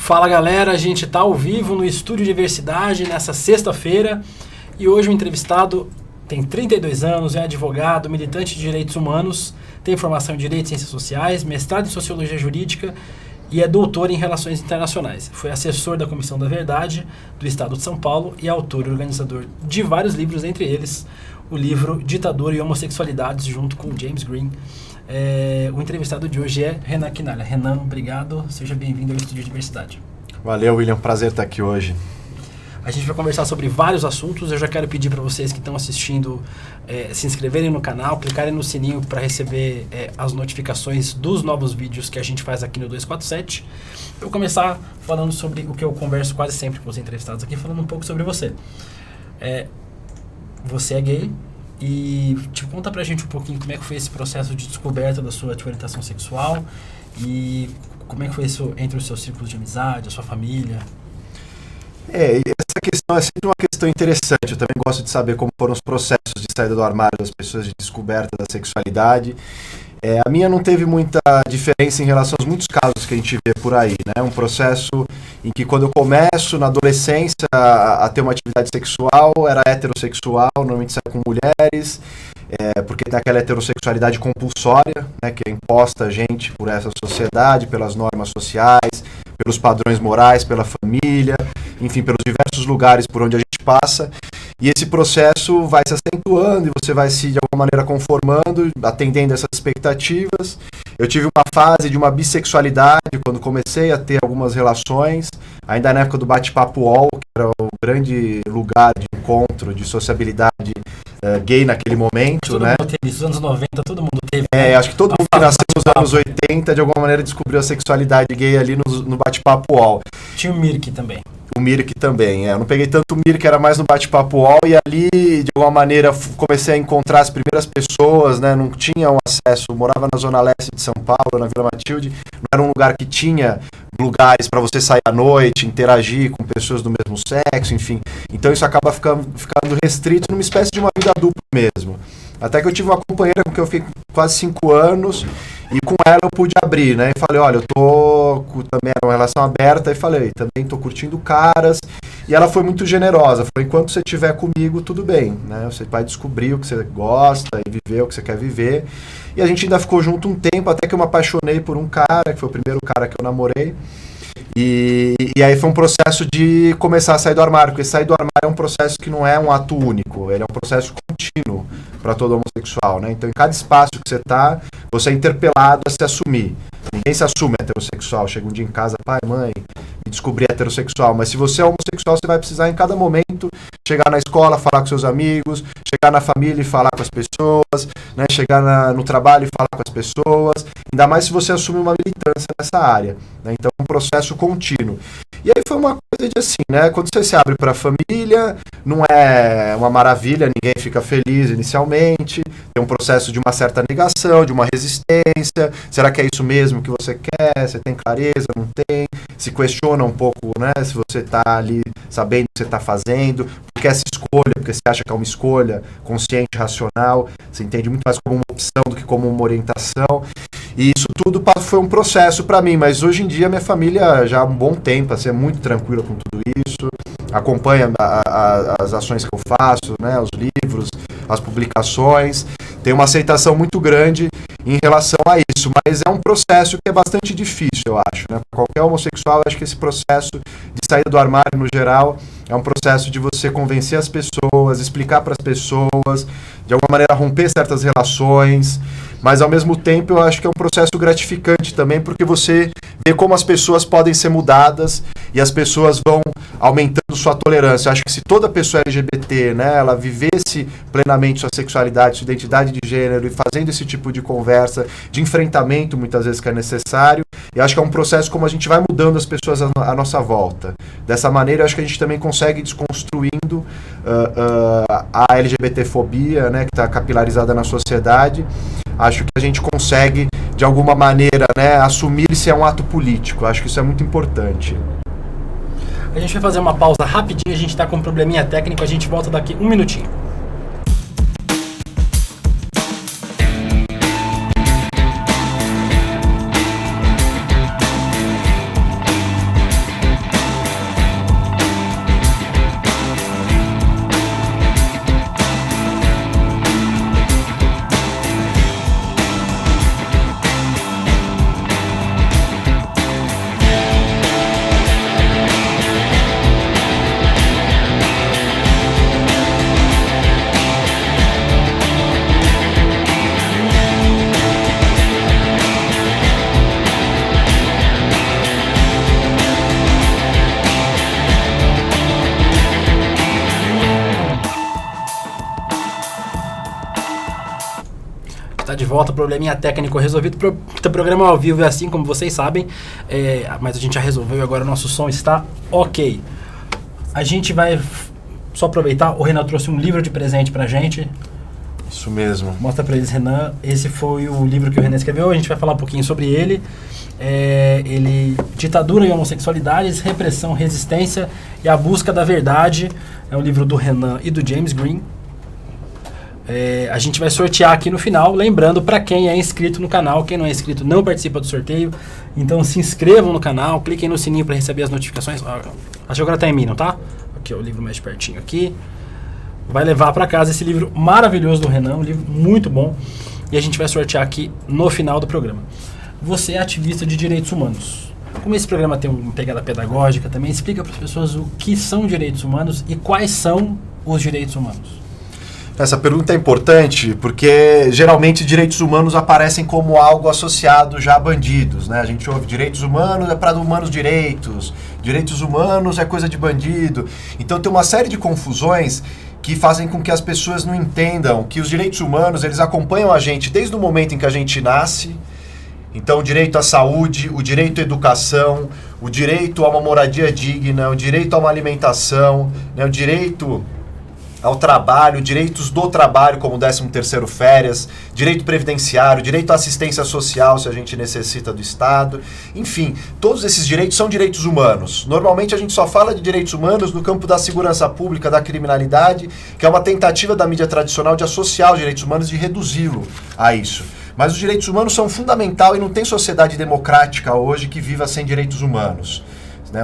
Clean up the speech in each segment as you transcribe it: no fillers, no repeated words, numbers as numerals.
Fala galera, a gente está ao vivo no Estúdio Diversidade nessa sexta-feira e hoje o entrevistado tem 32 anos, é advogado, militante de direitos humanos, tem formação em Direito e Ciências Sociais, mestrado em Sociologia Jurídica e é doutor em Relações Internacionais. Foi assessor da Comissão da Verdade do Estado de São Paulo e autor e organizador de vários livros, entre eles o livro Ditadura e Homossexualidades, junto com James Green. O entrevistado de hoje é Renan Quinalha. Renan, obrigado. Seja bem-vindo ao Estúdio Diversidade. Valeu, William. Prazer estar aqui hoje. A gente vai conversar sobre vários assuntos. Eu já quero pedir para vocês que estão assistindo se inscreverem no canal, clicarem no sininho para receber as notificações dos novos vídeos que a gente faz aqui no 247. Eu vou começar falando sobre o que eu converso quase sempre com os entrevistados aqui, falando um pouco sobre você. Você é gay e conta pra gente um pouquinho como é que foi esse processo de descoberta da sua orientação sexual e como é que foi isso entre os seus círculos de amizade, a sua família. Essa questão é sempre uma questão interessante. Eu também gosto de saber como foram os processos de saída do armário das pessoas, de descoberta da sexualidade. A minha não teve muita diferença em relação aos muitos casos que a gente vê por aí, né? Um processo em que quando eu começo na adolescência a ter uma atividade sexual, era heterossexual, normalmente sai com mulheres, porque tem aquela heterossexualidade compulsória, né, que é imposta a gente por essa sociedade, pelas normas sociais, pelos padrões morais, pela família, enfim, pelos diversos lugares por onde a gente passa. E esse processo vai se acentuando e você vai se, de alguma maneira, conformando, atendendo essas expectativas. Eu tive uma fase de uma bissexualidade quando comecei a ter algumas relações, ainda na época do bate-papo UOL, que era o grande lugar de encontro, de sociabilidade gay naquele momento. Todo né? mundo teve isso, nos anos 90 todo mundo teve. Acho que todo mundo que nasceu nos anos 80, de alguma maneira, descobriu a sexualidade gay ali no bate-papo UOL. Tinha o Mirk também. O Mirk também, eu não peguei tanto o Mirk, era mais no bate-papo UOL, e ali, de alguma maneira, comecei a encontrar as primeiras pessoas, né, não tinha um acesso, morava na zona leste de São Paulo, na Vila Matilde, não era um lugar que tinha lugares para você sair à noite, interagir com pessoas do mesmo sexo, enfim, então isso acaba ficando restrito numa espécie de uma vida dupla mesmo. Até que eu tive uma companheira com quem eu fiquei quase 5 anos, e com ela eu pude abrir, né? E falei, olha, eu tô também era uma relação aberta, e falei, também tô curtindo caras. E ela foi muito generosa, falou, enquanto você estiver comigo, tudo bem, né? Você vai descobrir o que você gosta e viver o que você quer viver. E a gente ainda ficou junto um tempo, até que eu me apaixonei por um cara, que foi o primeiro cara que eu namorei. E aí foi um processo de começar a sair do armário, porque sair do armário é um processo que não é um ato único, ele é um processo contínuo para todo homossexual, né? Então, em cada espaço que você está, você é interpelado a se assumir. Ninguém se assume heterossexual, chega um dia em casa, pai, mãe, me descobri heterossexual, mas se você é homossexual, você vai precisar em cada momento chegar na escola, falar com seus amigos, chegar na família e falar com as pessoas, né? Chegar no trabalho e falar com as pessoas, ainda mais se você assume uma militância nessa área, né? Então é um processo contínuo. E aí foi uma coisa de assim, né? Quando você se abre para a família, não é uma maravilha, ninguém fica feliz inicialmente, tem um processo de uma certa negação, de uma resistência, será que é isso mesmo que você quer? Você tem clareza? Não tem? Se questiona um pouco, né? Se você está ali sabendo o que você está fazendo, porque essa escolha, porque você acha que é uma escolha consciente, racional, você entende muito mais como uma opção do que como uma orientação. E isso tudo foi um processo para mim, mas hoje em dia minha família já há um bom tempo, assim, é muito tranquila com tudo isso, acompanha as ações que eu faço, né, os livros, as publicações, tem uma aceitação muito grande em relação a isso, mas é um processo que é bastante difícil, eu acho, né? Para qualquer homossexual, eu acho que esse processo de saída do armário, no geral, é um processo de você convencer as pessoas, explicar para as pessoas, de alguma maneira romper certas relações, mas ao mesmo tempo eu acho que é um processo gratificante também, porque você vê como as pessoas podem ser mudadas e as pessoas vão aumentando sua tolerância. Eu acho que se toda pessoa LGBT, né, ela vivesse plenamente sua sexualidade, sua identidade de gênero e fazendo esse tipo de conversa, de enfrentamento muitas vezes que é necessário, eu acho que é um processo como a gente vai mudando as pessoas à nossa volta. Dessa maneira, eu acho que a gente também consegue desconstruindo a LGBTfobia, né, que está capilarizada na sociedade. Acho que a gente consegue, de alguma maneira, né, assumir-se a um ato político. Acho que isso é muito importante. A gente vai fazer uma pausa rapidinho, a gente está com um probleminha técnico, a gente volta daqui 1 minutinho. volta, probleminha técnico resolvido. O programa ao vivo é assim, como vocês sabem, mas a gente já resolveu e agora o nosso som está ok. A gente vai só aproveitar, o Renan trouxe um livro de presente pra gente. Isso mesmo. Mostra pra eles, Renan. Esse foi o livro que o Renan escreveu, a gente vai falar um pouquinho sobre ele. Ditadura e Homossexualidades, Repressão, Resistência e a Busca da Verdade. É um livro do Renan e do James Green. A gente vai sortear aqui no final, lembrando para quem é inscrito no canal, quem não é inscrito não participa do sorteio, então se inscrevam no canal, cliquem no sininho para receber as notificações. Acho que agora tá em mim, não tá? Aqui, o livro mais pertinho aqui. Vai levar para casa esse livro maravilhoso do Renan, um livro muito bom, e a gente vai sortear aqui no final do programa. Você é ativista de direitos humanos. Como esse programa tem uma pegada pedagógica também, explica para as pessoas o que são direitos humanos e quais são os direitos humanos. Essa pergunta é importante porque geralmente direitos humanos aparecem como algo associado já a bandidos, né? A gente ouve direitos humanos é para humanos direitos humanos é coisa de bandido. Então tem uma série de confusões que fazem com que as pessoas não entendam que os direitos humanos eles acompanham a gente desde o momento em que a gente nasce. Então o direito à saúde, o direito à educação, o direito a uma moradia digna, o direito a uma alimentação, né? O direito ao trabalho, direitos do trabalho, como o 13º férias, direito previdenciário, direito à assistência social, se a gente necessita do Estado. Enfim, todos esses direitos são direitos humanos. Normalmente a gente só fala de direitos humanos no campo da segurança pública, da criminalidade, que é uma tentativa da mídia tradicional de associar os direitos humanos e reduzi-lo a isso. Mas os direitos humanos são fundamentais e não tem sociedade democrática hoje que viva sem direitos humanos.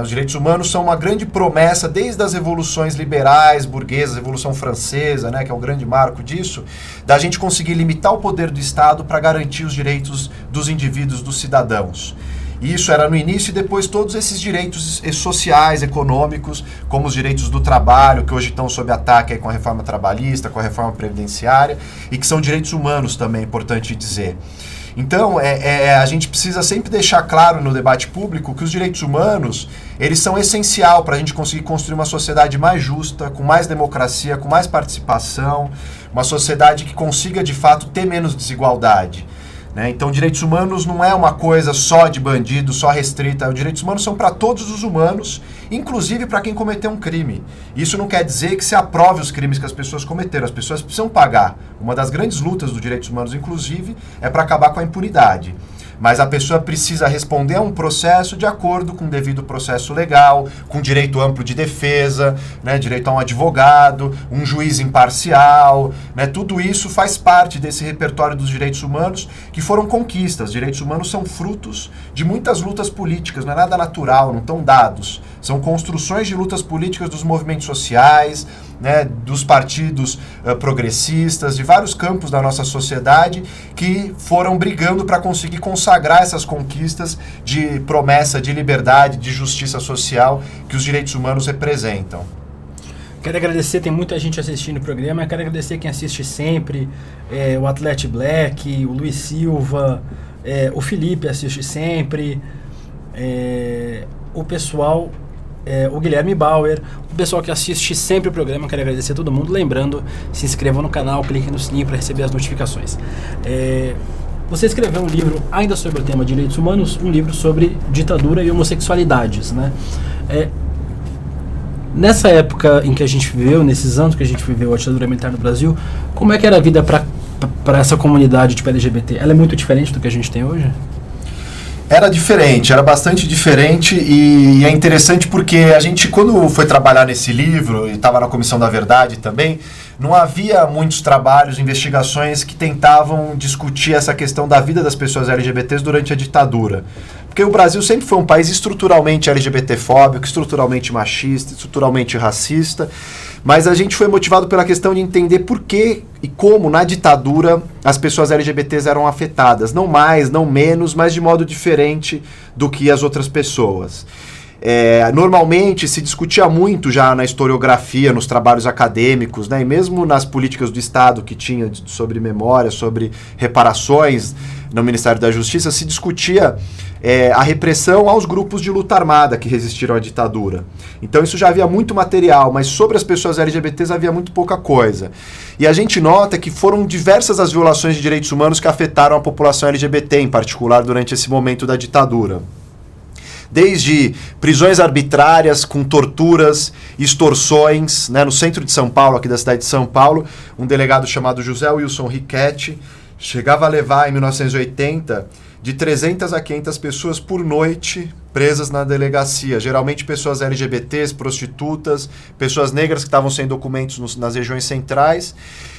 Os direitos humanos são uma grande promessa desde as revoluções liberais, burguesas, a Revolução Francesa, né, que é o grande marco disso, da gente conseguir limitar o poder do Estado para garantir os direitos dos indivíduos, dos cidadãos. E isso era no início e depois todos esses direitos sociais, econômicos, como os direitos do trabalho, que hoje estão sob ataque aí com a reforma trabalhista, com a reforma previdenciária, e que são direitos humanos também, é importante dizer. Então, a gente precisa sempre deixar claro no debate público que os direitos humanos, eles são essencial para a gente conseguir construir uma sociedade mais justa, com mais democracia, com mais participação, uma sociedade que consiga, de fato, ter menos desigualdade. Né? Então, direitos humanos não é uma coisa só de bandido, só restrita. Os direitos humanos são para todos os humanos, inclusive para quem cometeu um crime. Isso não quer dizer que se aprove os crimes que as pessoas cometeram. As pessoas precisam pagar. Uma das grandes lutas dos direitos humanos, inclusive, é para acabar com a impunidade. Mas a pessoa precisa responder a um processo de acordo com o devido processo legal, com direito amplo de defesa, né, direito a um advogado, um juiz imparcial, né, tudo isso faz parte desse repertório dos direitos humanos que foram conquistas. Direitos humanos são frutos de muitas lutas políticas, não é nada natural, não estão dados. São construções de lutas políticas dos movimentos sociais, né, dos partidos progressistas, de vários campos da nossa sociedade que foram brigando para conseguir consagrar essas conquistas de promessa de liberdade, de justiça social que os direitos humanos representam. Quero agradecer, tem muita gente assistindo o programa, quero agradecer quem assiste sempre, o Atlete Black, o Luiz Silva, o Felipe assiste sempre, o pessoal... o Guilherme Bauer, o pessoal que assiste sempre o programa, quero agradecer a todo mundo. Lembrando, se inscrevam no canal, cliquem no sininho para receber as notificações. Você escreveu um livro ainda sobre o tema de direitos humanos, um livro sobre ditadura e homossexualidades, né? Nessa época em que a gente viveu, nesses anos que a gente viveu a ditadura militar no Brasil, como é que era a vida para essa comunidade tipo LGBT? Ela é muito diferente do que a gente tem hoje? Era diferente, era bastante diferente e é interessante porque a gente, quando foi trabalhar nesse livro, e estava na Comissão da Verdade também, não havia muitos trabalhos, investigações que tentavam discutir essa questão da vida das pessoas LGBTs durante a ditadura. Porque o Brasil sempre foi um país estruturalmente LGBTfóbico, estruturalmente machista, estruturalmente racista, mas a gente foi motivado pela questão de entender por que e como na ditadura as pessoas LGBTs eram afetadas, não mais, não menos, mas de modo diferente do que as outras pessoas. Normalmente se discutia muito já na historiografia, nos trabalhos acadêmicos, né, e mesmo nas políticas do Estado que tinha sobre memória, sobre reparações, no Ministério da Justiça, se discutia a repressão aos grupos de luta armada que resistiram à ditadura. Então isso já havia muito material, mas sobre as pessoas LGBTs havia muito pouca coisa. E a gente nota que foram diversas as violações de direitos humanos que afetaram a população LGBT, em particular durante esse momento da ditadura. Desde prisões arbitrárias com torturas, extorsões, né, no centro de São Paulo, aqui da cidade de São Paulo, um delegado chamado José Wilson Riquetti chegava a levar, em 1980, de 300 a 500 pessoas por noite presas na delegacia, geralmente pessoas LGBTs, prostitutas, pessoas negras que estavam sem documentos nas regiões centrais.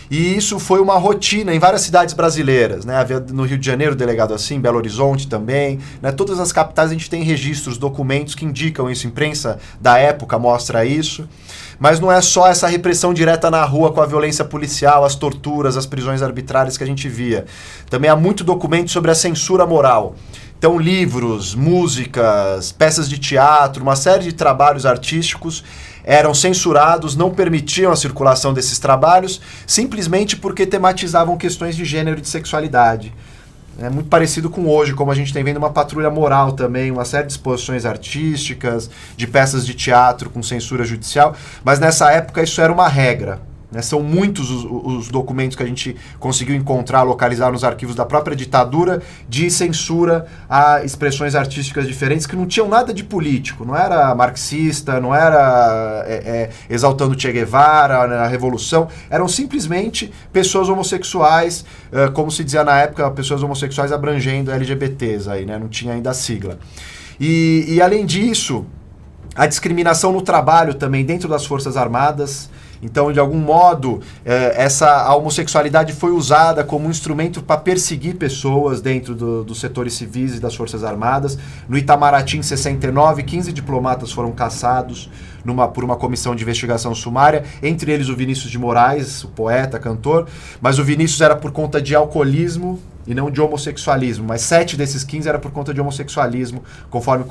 E isso foi uma rotina em várias cidades brasileiras, né? Havia no Rio de Janeiro delegado assim, Belo Horizonte também, né? Todas as capitais a gente tem registros, documentos que indicam isso, a imprensa da época mostra isso. Mas não é só essa repressão direta na rua com a violência policial, as torturas, as prisões arbitrárias que a gente via. Também há muito documento sobre a censura moral. Então, livros, músicas, peças de teatro, uma série de trabalhos artísticos eram censurados, não permitiam a circulação desses trabalhos, simplesmente porque tematizavam questões de gênero e de sexualidade. É muito parecido com hoje, como a gente tem vendo uma patrulha moral também, uma série de exposições artísticas, de peças de teatro com censura judicial, mas nessa época isso era uma regra. Né? São muitos os documentos que a gente conseguiu encontrar, localizar nos arquivos da própria ditadura, de censura a expressões artísticas diferentes que não tinham nada de político, não era marxista, não era exaltando Che Guevara, a revolução, eram simplesmente pessoas homossexuais, como se dizia na época, pessoas homossexuais abrangendo LGBTs, aí, né? Não tinha ainda a sigla. E além disso, a discriminação no trabalho também dentro das Forças Armadas. Então, de algum modo, a homossexualidade foi usada como um instrumento para perseguir pessoas dentro dos setores civis e das Forças Armadas. No Itamaraty, em 69, 15 diplomatas foram caçados por uma comissão de investigação sumária, entre eles o Vinícius de Moraes, o poeta, cantor, mas o Vinícius era por conta de alcoolismo e não de homossexualismo, mas 7 desses 15 era por conta de homossexualismo, conforme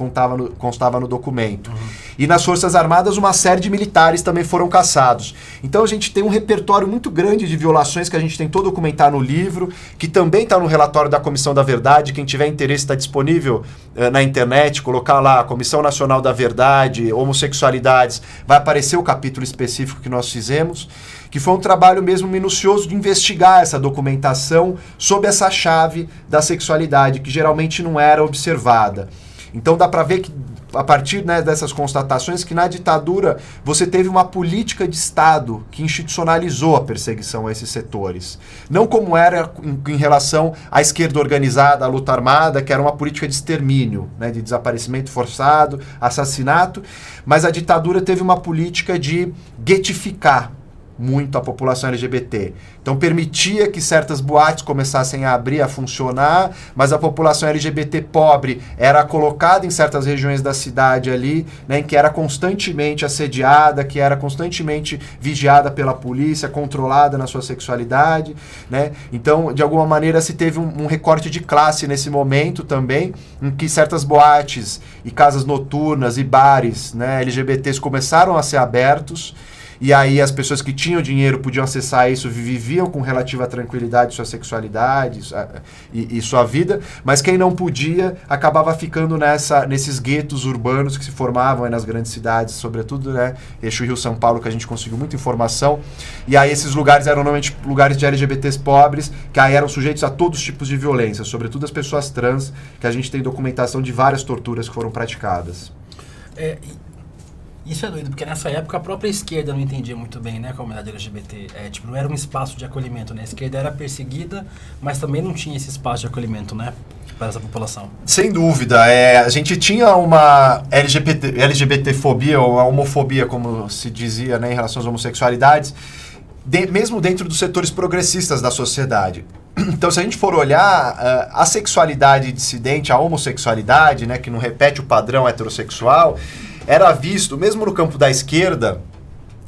constava no documento. Uhum. E nas Forças Armadas, uma série de militares também foram caçados. Então a gente tem um repertório muito grande de violações que a gente tentou documentar no livro, que também está no relatório da Comissão da Verdade. Quem tiver interesse está disponível na internet, colocar lá Comissão Nacional da Verdade, homossexualidades, vai aparecer o capítulo específico que nós fizemos, que foi um trabalho mesmo minucioso de investigar essa documentação sob essa chave da sexualidade, que geralmente não era observada. Então dá para ver que, a partir, né, dessas constatações, que na ditadura você teve uma política de Estado que institucionalizou a perseguição a esses setores. Não como era em relação à esquerda organizada, à luta armada, que era uma política de extermínio, né, de desaparecimento forçado, assassinato, mas a ditadura teve uma política de guetificar muito a população LGBT. Então permitia que certas boates começassem a abrir, a funcionar, mas a população LGBT pobre era colocada em certas regiões da cidade ali, né, em que era constantemente assediada, que era constantemente vigiada pela polícia, controlada na sua sexualidade, né? Então, de alguma maneira, se teve um recorte de classe nesse momento também, em que certas boates e casas noturnas e bares, né, LGBTs começaram a ser abertos. E aí as pessoas que tinham dinheiro podiam acessar isso, viviam com relativa tranquilidade sua sexualidade e sua vida, mas quem não podia acabava ficando nesses guetos urbanos que se formavam nas grandes cidades, sobretudo, né, Eixo Rio-São Paulo, que a gente conseguiu muita informação. E aí esses lugares eram normalmente lugares de LGBTs pobres, que aí eram sujeitos a todos os tipos de violência, sobretudo as pessoas trans, que a gente tem documentação de várias torturas que foram praticadas. Isso é doido, porque nessa época a própria esquerda não entendia muito bem, né, a comunidade LGBT. Não era um espaço de acolhimento, né? A esquerda era perseguida, mas também não tinha esse espaço de acolhimento, né, para essa população. Sem dúvida. A gente tinha uma LGBTfobia, ou a homofobia, como se dizia, né, em relação às homossexualidades, mesmo dentro dos setores progressistas da sociedade. Então, se a gente for olhar, a sexualidade dissidente, a homossexualidade, né, que não repete o padrão heterossexual, era visto, mesmo no campo da esquerda,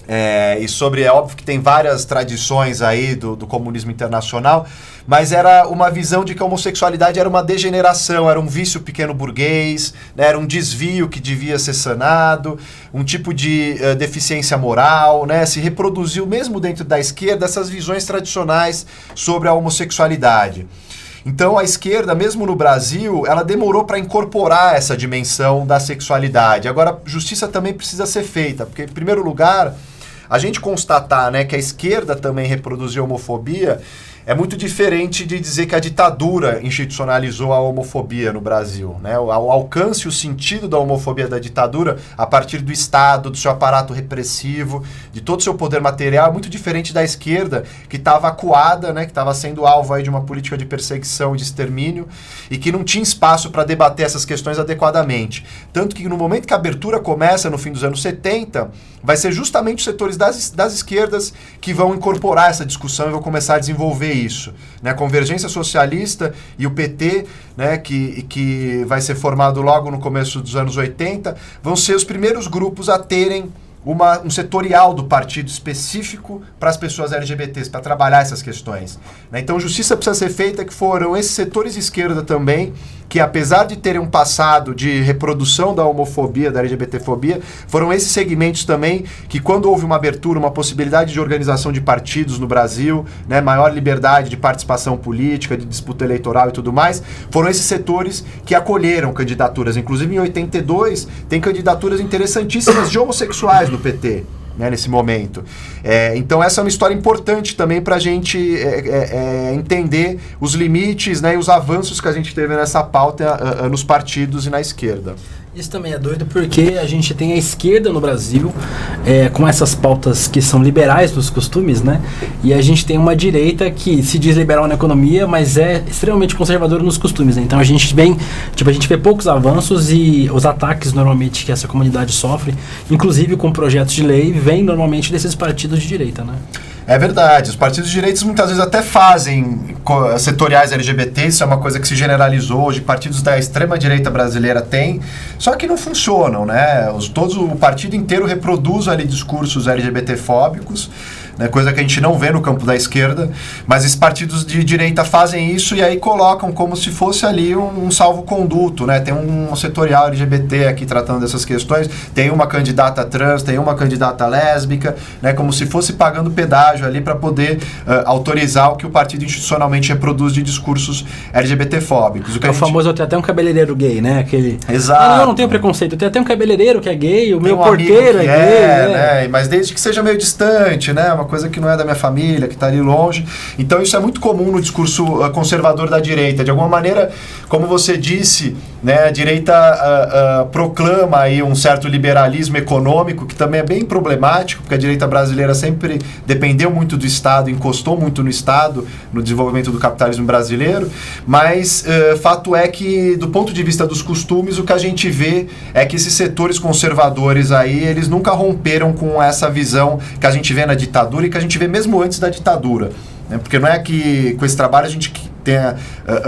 é óbvio que tem várias tradições aí do comunismo internacional, mas era uma visão de que a homossexualidade era uma degeneração, era um vício pequeno burguês, né, era um desvio que devia ser sanado, um tipo de deficiência moral, né, se reproduziu mesmo dentro da esquerda essas visões tradicionais sobre a homossexualidade. Então a esquerda, mesmo no Brasil, ela demorou para incorporar essa dimensão da sexualidade. Agora, justiça também precisa ser feita, porque, em primeiro lugar, a gente constatar, né, que a esquerda também reproduziu homofobia é muito diferente de dizer que a ditadura institucionalizou a homofobia no Brasil, né? O alcance e o sentido da homofobia da ditadura a partir do Estado, do seu aparato repressivo, de todo o seu poder material, é muito diferente da esquerda, que estava acuada, né? Que estava sendo alvo aí de uma política de perseguição e de extermínio e que não tinha espaço para debater essas questões adequadamente. Tanto que no momento que a abertura começa, no fim dos anos 70, vai ser justamente os setores das esquerdas que vão incorporar essa discussão e vão começar a desenvolver isso, né? A Convergência Socialista e o PT, né, que vai ser formado logo no começo dos anos 80, vão ser os primeiros grupos a terem um setorial do partido específico para as pessoas LGBTs, para trabalhar essas questões, né? Então, justiça precisa ser feita, que foram esses setores de esquerda também, que apesar de terem um passado de reprodução da homofobia, da LGBTfobia, foram esses segmentos também que, quando houve uma abertura, uma possibilidade de organização de partidos no Brasil, né, maior liberdade de participação política, de disputa eleitoral e tudo mais, foram esses setores que acolheram candidaturas. Inclusive, em 82, tem candidaturas interessantíssimas de homossexuais no PT, né, nesse momento. Então essa é uma história importante também para a gente entender os limites, né, e os avanços que a gente teve nessa pauta nos partidos e na esquerda. Isso também é doido porque a gente tem a esquerda no Brasil com essas pautas que são liberais dos costumes, né? E a gente tem uma direita que se diz liberal na economia, mas é extremamente conservadora nos costumes, né? Então a gente vê poucos avanços e os ataques normalmente que essa comunidade sofre, inclusive com projetos de lei, vêm normalmente desses partidos de direita, né? É verdade, os partidos de direita muitas vezes até fazem setoriais LGBT, isso é uma coisa que se generalizou hoje, partidos da extrema-direita brasileira têm, só que não funcionam, né? O partido inteiro reproduz ali discursos LGBT-fóbicos, né, coisa que a gente não vê no campo da esquerda, mas esses partidos de direita fazem isso e aí colocam como se fosse ali um salvo-conduto, né? Tem um setorial LGBT aqui tratando dessas questões, tem uma candidata trans, tem uma candidata lésbica, né, como se fosse pagando pedágio ali para poder autorizar o que o partido institucionalmente reproduz de discursos LGBT-fóbicos. O famoso, eu tenho até um cabeleireiro gay, né? Aquele... Exato. Eu não tenho preconceito, eu tenho até um cabeleireiro que é gay, o meu porteiro é gay. Né? Mas desde que seja meio distante, né? Uma coisa que não é da minha família, que está ali longe. Então isso é muito comum no discurso conservador da direita. De alguma maneira, como você disse, né, a direita proclama aí um certo liberalismo econômico, que também é bem problemático, porque a direita brasileira sempre dependeu muito do Estado, encostou muito no Estado, no desenvolvimento do capitalismo brasileiro, mas fato é que, do ponto de vista dos costumes, o que a gente vê é que esses setores conservadores aí, eles nunca romperam com essa visão que a gente vê na ditadura e que a gente vê mesmo antes da ditadura, né? Porque não é que com esse trabalho a gente tenha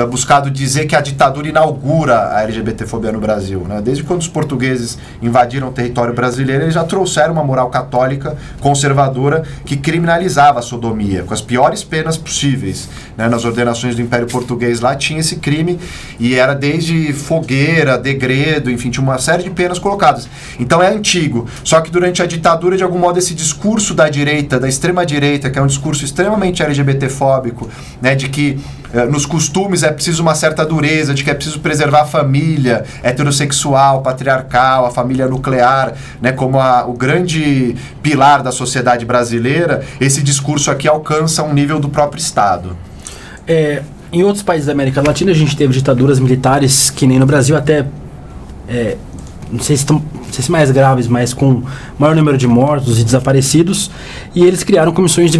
buscado dizer que a ditadura inaugura a LGBTfobia no Brasil, né? Desde quando os portugueses invadiram o território brasileiro, eles já trouxeram uma moral católica conservadora que criminalizava a sodomia, com as piores penas possíveis, né? Nas ordenações do Império Português lá tinha esse crime e era desde fogueira, degredo, enfim, tinha uma série de penas colocadas. Então é antigo. Só que durante a ditadura, de algum modo, esse discurso da direita, da extrema-direita, que é um discurso extremamente LGBTfóbico, né, de que nos costumes é preciso uma certa dureza, de que é preciso preservar a família heterossexual, patriarcal, a família nuclear, né, como o grande pilar da sociedade brasileira, esse discurso aqui alcança um nível do próprio Estado. Em outros países da América Latina a gente teve ditaduras militares que nem no Brasil, até não sei se mais graves, mas com maior número de mortos e desaparecidos, e eles criaram comissões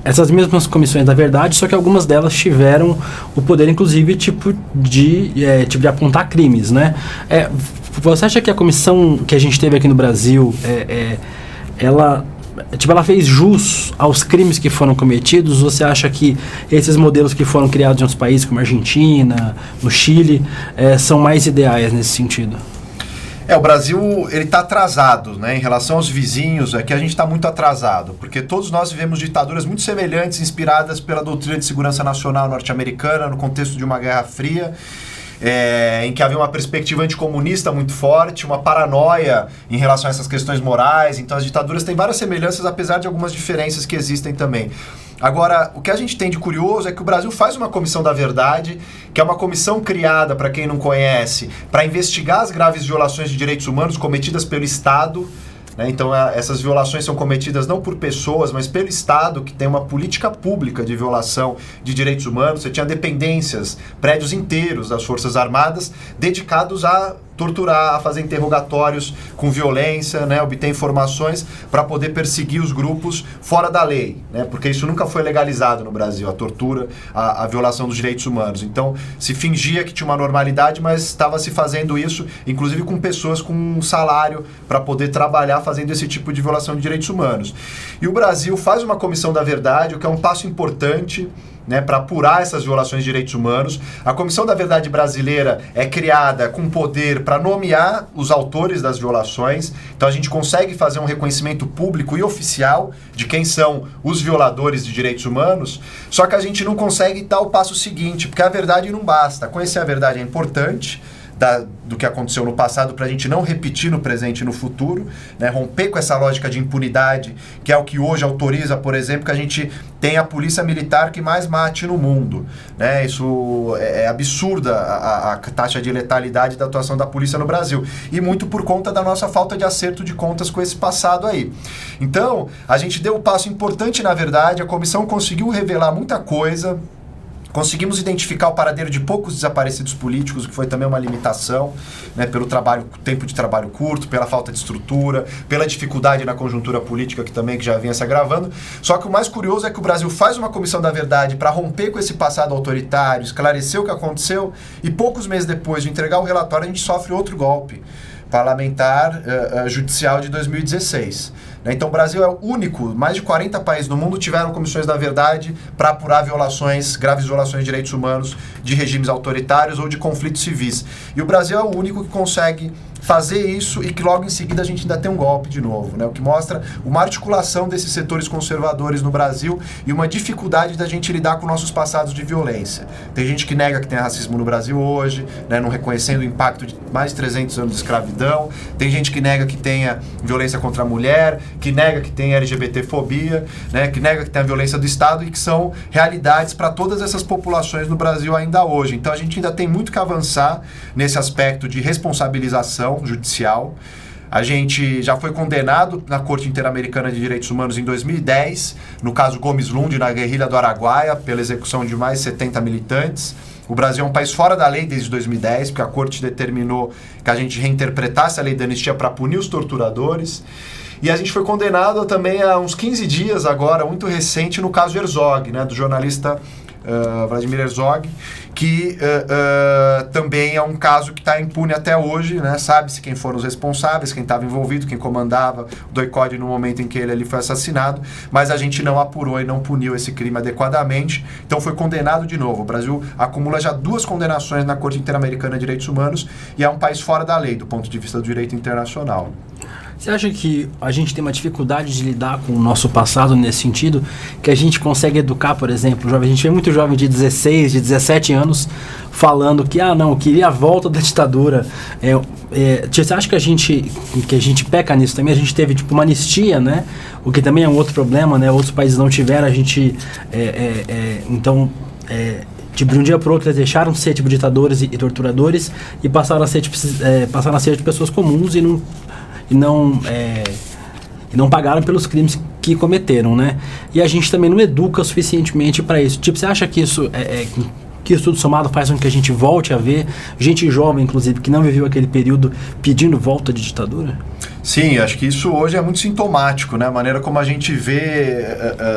essas mesmas comissões da verdade, só que algumas delas tiveram o poder, inclusive, de apontar crimes, né? Você acha que a comissão que a gente teve aqui no Brasil, ela fez jus aos crimes que foram cometidos? Você acha que esses modelos que foram criados em outros países, como a Argentina, no Chile, são mais ideais nesse sentido? O Brasil, ele está atrasado, né? Em relação aos vizinhos, é que a gente está muito atrasado, porque todos nós vivemos ditaduras muito semelhantes, inspiradas pela doutrina de segurança nacional norte-americana, no contexto de uma Guerra Fria, em que havia uma perspectiva anticomunista muito forte, uma paranoia em relação a essas questões morais. Então as ditaduras têm várias semelhanças, apesar de algumas diferenças que existem também. Agora, o que a gente tem de curioso é que o Brasil faz uma comissão da verdade, que é uma comissão criada, para quem não conhece, para investigar as graves violações de direitos humanos cometidas pelo Estado. Então, essas violações são cometidas não por pessoas, mas pelo Estado, que tem uma política pública de violação de direitos humanos. Você tinha dependências, prédios inteiros das Forças Armadas dedicados a torturar, a fazer interrogatórios com violência, obter informações para poder perseguir os grupos fora da lei, porque isso nunca foi legalizado no Brasil, a tortura, a violação dos direitos humanos. Então, se fingia que tinha uma normalidade, mas estava se fazendo isso, inclusive com pessoas com um salário para poder trabalhar fazendo esse tipo de violação de direitos humanos. E o Brasil faz uma comissão da verdade, o que é um passo importante, para apurar essas violações de direitos humanos. A Comissão da Verdade Brasileira é criada com poder para nomear os autores das violações. Então a gente consegue fazer um reconhecimento público e oficial de quem são os violadores de direitos humanos, só que a gente não consegue dar o passo seguinte, porque a verdade não basta. Conhecer a verdade é importante, do que aconteceu no passado, para a gente não repetir no presente e no futuro, romper com essa lógica de impunidade, que é o que hoje autoriza, por exemplo, que a gente tenha a polícia militar que mais mate no mundo. Isso é absurda, a taxa de letalidade da atuação da polícia no Brasil, e muito por conta da nossa falta de acerto de contas com esse passado aí. Então, a gente deu um passo importante, na verdade, a comissão conseguiu revelar muita coisa. Conseguimos identificar o paradeiro de poucos desaparecidos políticos, o que foi também uma limitação, pelo tempo de trabalho curto, pela falta de estrutura, pela dificuldade na conjuntura política que já vinha se agravando. Só que o mais curioso é que o Brasil faz uma comissão da verdade para romper com esse passado autoritário, esclarecer o que aconteceu, e poucos meses depois de entregar o relatório, a gente sofre outro golpe parlamentar judicial de 2016. Então o Brasil é o único, mais de 40 países no mundo tiveram comissões da verdade para apurar graves violações de direitos humanos de regimes autoritários ou de conflitos civis. E o Brasil é o único que consegue fazer isso e que logo em seguida a gente ainda tem um golpe de novo, o que mostra uma articulação desses setores conservadores no Brasil e uma dificuldade da gente lidar com nossos passados de violência. Tem gente que nega que tem racismo no Brasil hoje, não reconhecendo o impacto de mais de 300 anos de escravidão. Tem gente que nega que tenha violência contra a mulher, que nega que tenha LGBTfobia, que nega que tenha violência do Estado, e que são realidades para todas essas populações no Brasil ainda hoje. Então a gente ainda tem muito que avançar nesse aspecto de responsabilização judicial. A gente já foi condenado na Corte Interamericana de Direitos Humanos em 2010, no caso Gomes Lund, na guerrilha do Araguaia, pela execução de mais de 70 militantes. O Brasil é um país fora da lei desde 2010, porque a Corte determinou que a gente reinterpretasse a lei da anistia para punir os torturadores. E a gente foi condenado também há uns 15 dias agora, muito recente, no caso Herzog, do jornalista Vladimir Herzog, que também é um caso que está impune até hoje, sabe-se quem foram os responsáveis, quem estava envolvido, quem comandava o doicode no momento em que ele ali foi assassinado, mas a gente não apurou e não puniu esse crime adequadamente, então foi condenado de novo. O Brasil acumula já 2 condenações na Corte Interamericana de Direitos Humanos e é um país fora da lei do ponto de vista do direito internacional. Você acha que a gente tem uma dificuldade de lidar com o nosso passado nesse sentido, que a gente consegue educar, por exemplo, jovem? A gente vê muito jovem de 16, de 17 anos falando que, não, eu queria a volta da ditadura. Você acha que a gente peca nisso também? A gente teve uma anistia, o que também é um outro problema, outros países não tiveram, a gente... de um dia para o outro eles deixaram de ser ditadores e torturadores e passaram a ser pessoas comuns e não pagaram pelos crimes que cometeram, E a gente também não educa suficientemente para isso. Você acha que isso que isso tudo somado faz com que a gente volte a ver gente jovem, inclusive, que não viveu aquele período pedindo volta de ditadura? Sim, acho que isso hoje é muito sintomático, A maneira como a gente vê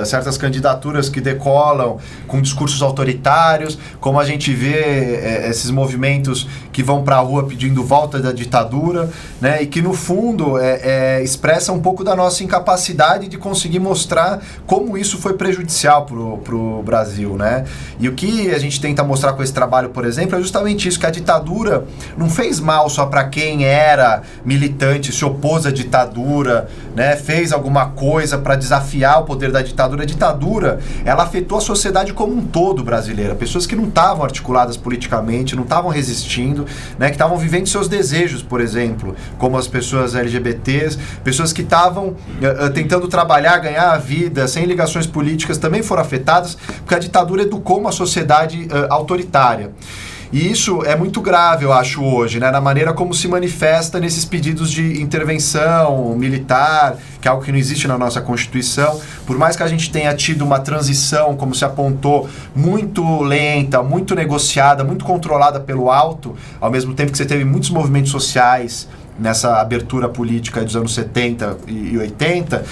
certas candidaturas que decolam com discursos autoritários, como a gente vê esses movimentos que vão para a rua pedindo volta da ditadura, e que no fundo expressa um pouco da nossa incapacidade de conseguir mostrar como isso foi prejudicial para o Brasil, E o que a gente tenta mostrar com esse trabalho, por exemplo, é justamente isso, que a ditadura não fez mal só para quem era militante, se opôs opôs a ditadura, né, fez alguma coisa para desafiar o poder da ditadura. A ditadura, ela afetou a sociedade como um todo brasileira. Pessoas que não estavam articuladas politicamente, não estavam resistindo, né, que estavam vivendo seus desejos, por exemplo, como as pessoas LGBTs, pessoas que estavam tentando trabalhar, ganhar a vida, sem ligações políticas, também foram afetadas, porque a ditadura educou uma sociedade autoritária. E isso é muito grave, eu acho, hoje, né? Na maneira como se manifesta nesses pedidos de intervenção militar, que é algo que não existe na nossa Constituição. Por mais que a gente tenha tido uma transição, como se apontou, muito lenta, muito negociada, muito controlada pelo alto, ao mesmo tempo que você teve muitos movimentos sociais nessa abertura política dos anos 70 e 80,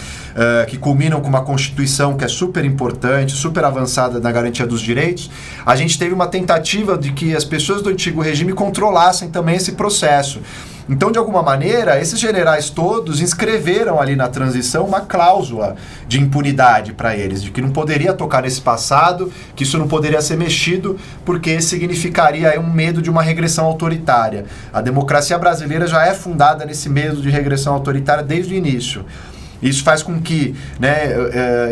que culminam com uma Constituição que é super importante, super avançada na garantia dos direitos, a gente teve uma tentativa de que as pessoas do antigo regime controlassem também esse processo. Então, de alguma maneira, esses generais todos inscreveram ali na transição uma cláusula de impunidade para eles, de que não poderia tocar nesse passado, que isso não poderia ser mexido, porque significaria um medo de uma regressão autoritária. A democracia brasileira já é fundada nesse medo de regressão autoritária desde o início. Isso faz com que, né,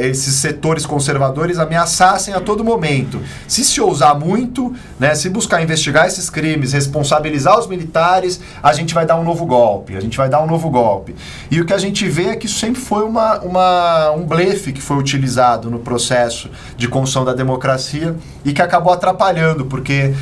esses setores conservadores ameaçassem a todo momento. Se ousar muito, né, se buscar investigar esses crimes, responsabilizar os militares, a gente vai dar um novo golpe. E o que a gente vê é que isso sempre foi um blefe que foi utilizado no processo de construção da democracia e que acabou atrapalhando, porque,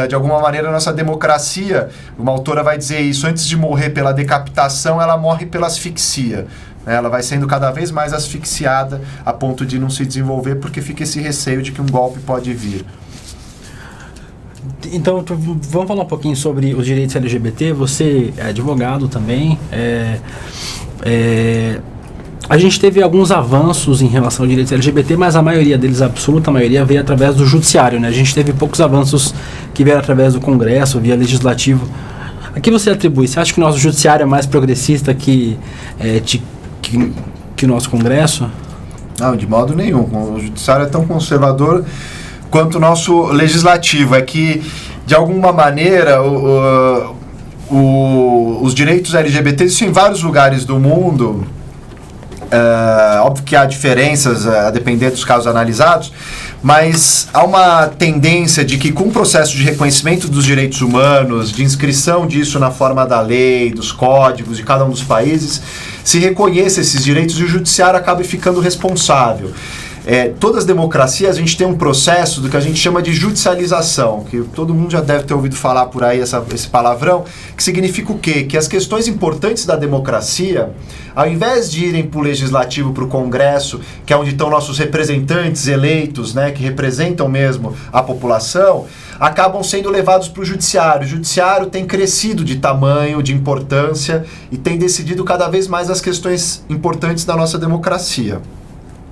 de alguma maneira, a nossa democracia, uma autora vai dizer isso, antes de morrer pela decapitação, ela morre pela asfixia. Ela vai sendo cada vez mais asfixiada a ponto de não se desenvolver, porque fica esse receio de que um golpe pode vir. Então, vamos falar um pouquinho sobre os direitos LGBT. Você é advogado também. A gente teve alguns avanços em relação aos direitos LGBT, mas a maioria deles, a absoluta maioria, veio através do judiciário, né? A gente teve poucos avanços que vieram através do Congresso, via legislativo. A que você atribui? Você acha que o nosso judiciário é mais progressista que o nosso Congresso? Não, de modo nenhum. O judiciário é tão conservador quanto o nosso legislativo. É que, de alguma maneira, os direitos LGBTs, isso em vários lugares do mundo, óbvio que há diferenças a depender dos casos analisados, mas há uma tendência de que, com o processo de reconhecimento dos direitos humanos, de inscrição disso na forma da lei, dos códigos de cada um dos países, se reconheça esses direitos e o judiciário acabe ficando responsável. Todas as democracias, a gente tem um processo do que a gente chama de judicialização, que todo mundo já deve ter ouvido falar por aí esse palavrão, que significa o quê? Que as questões importantes da democracia, ao invés de irem para o legislativo, para o Congresso, que é onde estão nossos representantes eleitos, né, que representam mesmo a população, acabam sendo levados para o judiciário. O judiciário tem crescido de tamanho, de importância, e tem decidido cada vez mais as questões importantes da nossa democracia.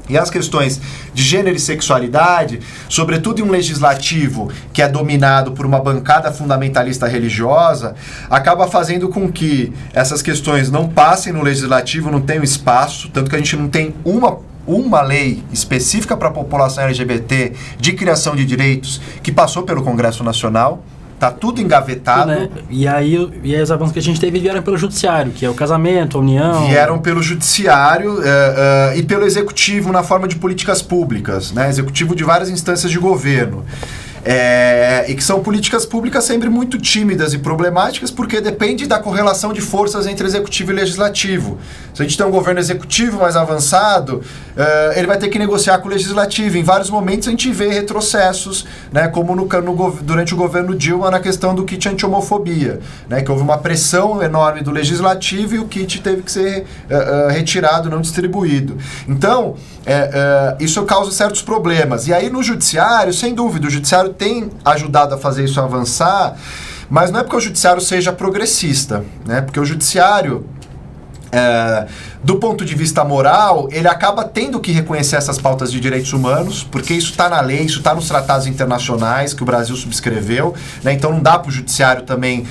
E as questões de gênero e sexualidade, sobretudo em um legislativo que é dominado por uma bancada fundamentalista religiosa, acaba fazendo com que essas questões não passem no legislativo, não tenham espaço, tanto que a gente não tem uma lei específica para a população LGBT de criação de direitos que passou pelo Congresso Nacional. Tá tudo engavetado. Né? E aí os avanços que a gente teve vieram pelo judiciário, que é o casamento, a união. Vieram pelo judiciário e pelo executivo na forma de políticas públicas, né? Executivo de várias instâncias de governo. E que são políticas públicas sempre muito tímidas e problemáticas, porque depende da correlação de forças entre executivo e legislativo. Se a gente tem um governo executivo mais avançado, ele vai ter que negociar com o legislativo. Em vários momentos a gente vê retrocessos, né, como durante o governo Dilma na questão do kit anti-homofobia, né, que houve uma pressão enorme do legislativo e o kit teve que ser retirado, não distribuído. Então, isso causa certos problemas. E aí no judiciário, sem dúvida, o judiciário tem ajudado a fazer isso avançar, mas não é porque o judiciário seja progressista, né? Porque o judiciário, do ponto de vista moral, ele acaba tendo que reconhecer essas pautas de direitos humanos, porque isso está na lei, isso está nos tratados internacionais que o Brasil subscreveu, né? Então não dá para o judiciário também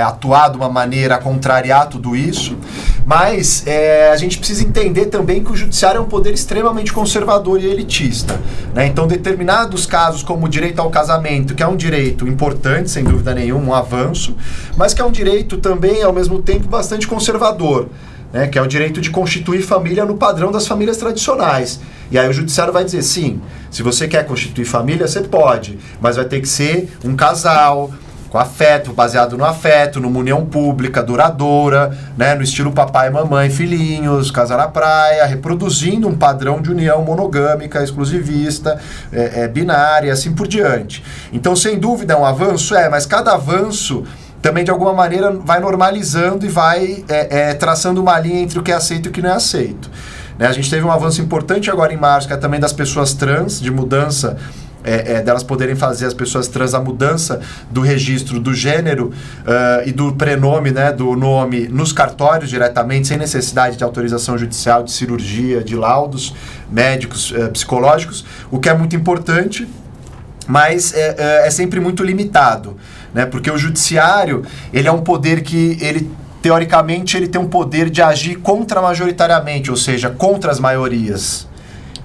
atuar de uma maneira a contrariar tudo isso, mas a gente precisa entender também que o judiciário é um poder extremamente conservador e elitista, né? Então, determinados casos, como o direito ao casamento, que é um direito importante, sem dúvida nenhuma, um avanço, mas que é um direito também, ao mesmo tempo, bastante conservador, né? Que é o direito de constituir família no padrão das famílias tradicionais. E aí o judiciário vai dizer, sim, se você quer constituir família, você pode, mas vai ter que ser um casal com afeto, baseado no afeto, numa união pública, duradoura, né, no estilo papai, mamãe, filhinhos, casa na praia, reproduzindo um padrão de união monogâmica, exclusivista, binária, assim por diante. Então, sem dúvida, é um avanço, mas cada avanço também, de alguma maneira, vai normalizando e vai traçando uma linha entre o que é aceito e o que não é aceito. Né, a gente teve um avanço importante agora em março, que é também das pessoas trans, de mudança, delas poderem fazer, as pessoas trans, a mudança do registro do gênero e do prenome, né, do nome nos cartórios diretamente, sem necessidade de autorização judicial, de cirurgia, de laudos médicos, psicológicos, o que é muito importante, mas é sempre muito limitado, né, porque o judiciário, ele é um poder que teoricamente, ele tem um poder de agir contra-majoritariamente, ou seja, contra as maiorias.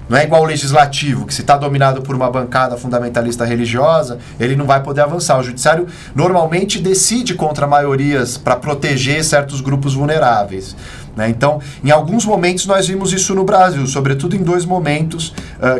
Não é igual o legislativo, que se está dominado por uma bancada fundamentalista religiosa, ele não vai poder avançar. O judiciário normalmente decide contra maiorias para proteger certos grupos vulneráveis, né? Então, em alguns momentos nós vimos isso no Brasil, sobretudo em 2 momentos,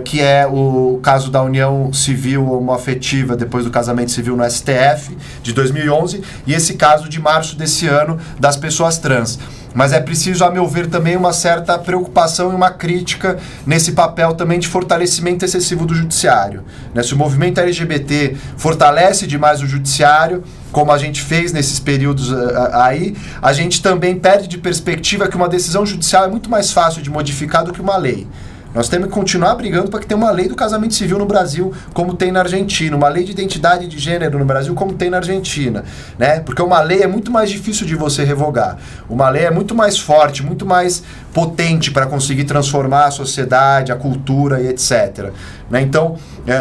que é o caso da união civil homoafetiva depois do casamento civil no STF, de 2011, e esse caso de março desse ano das pessoas trans. Mas é preciso, a meu ver, também uma certa preocupação e uma crítica nesse papel também de fortalecimento excessivo do judiciário, né? Se o movimento LGBT fortalece demais o judiciário, como a gente fez nesses períodos aí, a gente também perde de perspectiva que uma decisão judicial é muito mais fácil de modificar do que uma lei. Nós temos que continuar brigando para que tenha uma lei do casamento civil no Brasil, como tem na Argentina, uma lei de identidade de gênero no Brasil, como tem na Argentina, né? Porque uma lei é muito mais difícil de você revogar. Uma lei é muito mais forte, muito mais potente para conseguir transformar a sociedade, a cultura e etc. Né? Então,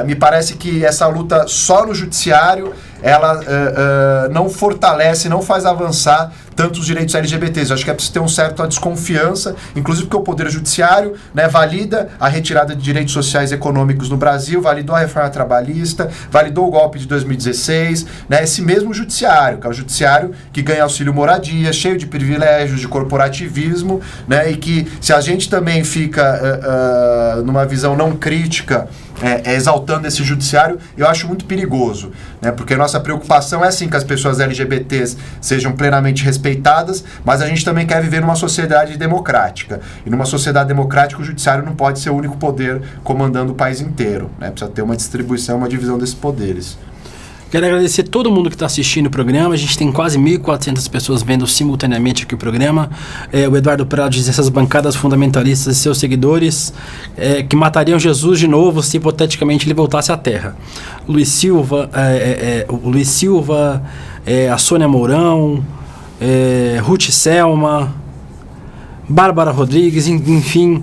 me parece que essa luta só no judiciário, ela não fortalece, não faz avançar tanto os direitos LGBTs. Eu acho que é preciso ter uma certa desconfiança, inclusive porque o Poder Judiciário, né, valida a retirada de direitos sociais e econômicos no Brasil, validou a reforma trabalhista, validou o golpe de 2016, né, esse mesmo judiciário, que é o judiciário que ganha auxílio moradia, cheio de privilégios, de corporativismo, né, e que se a gente também fica numa visão não crítica, exaltando esse judiciário, eu acho muito perigoso, né? Porque nossa preocupação é sim que as pessoas LGBTs sejam plenamente respeitadas, mas a gente também quer viver numa sociedade democrática. E numa sociedade democrática o judiciário não pode ser o único poder comandando o país inteiro, né? Precisa ter uma distribuição, uma divisão desses poderes. Quero agradecer todo mundo que está assistindo o programa. A gente tem quase 1.400 pessoas vendo simultaneamente aqui o programa. O Eduardo Prado diz essas bancadas fundamentalistas e seus seguidores que matariam Jesus de novo se hipoteticamente ele voltasse à Terra. Luiz Silva, a Sônia Mourão, Ruth Selma, Bárbara Rodrigues, enfim...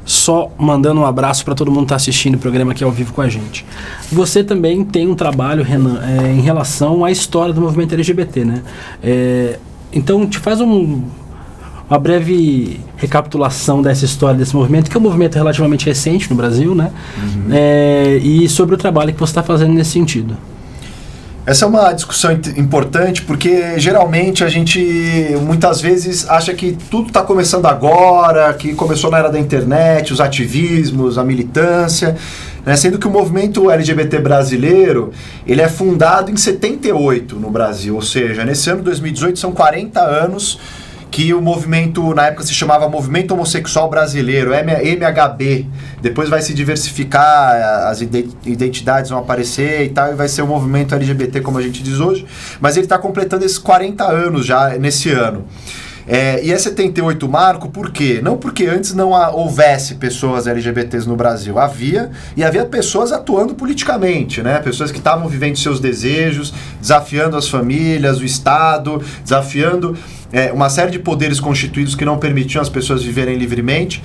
Só mandando um abraço para todo mundo que está assistindo o programa aqui ao vivo com a gente. Você também tem um trabalho, Renan, em relação à história do movimento LGBT, né? Então, te faz uma breve recapitulação dessa história desse movimento, que é um movimento relativamente recente no Brasil, né? Uhum. E sobre o trabalho que você está fazendo nesse sentido. Essa é uma discussão importante porque geralmente a gente muitas vezes acha que tudo está começando agora, que começou na era da internet, os ativismos, a militância, né? Sendo que o movimento LGBT brasileiro, ele é fundado em 78 no Brasil, ou seja, nesse ano de 2018 são 40 anos que o movimento, na época se chamava Movimento Homossexual Brasileiro, MHB, depois vai se diversificar, as identidades vão aparecer e tal, e vai ser o movimento LGBT como a gente diz hoje, mas ele está completando esses 40 anos já nesse ano. E é 78 marco, por quê? Não porque antes não houvesse pessoas LGBTs no Brasil, havia pessoas atuando politicamente, né? Pessoas que estavam vivendo seus desejos, desafiando as famílias, o Estado, desafiando uma série de poderes constituídos que não permitiam as pessoas viverem livremente,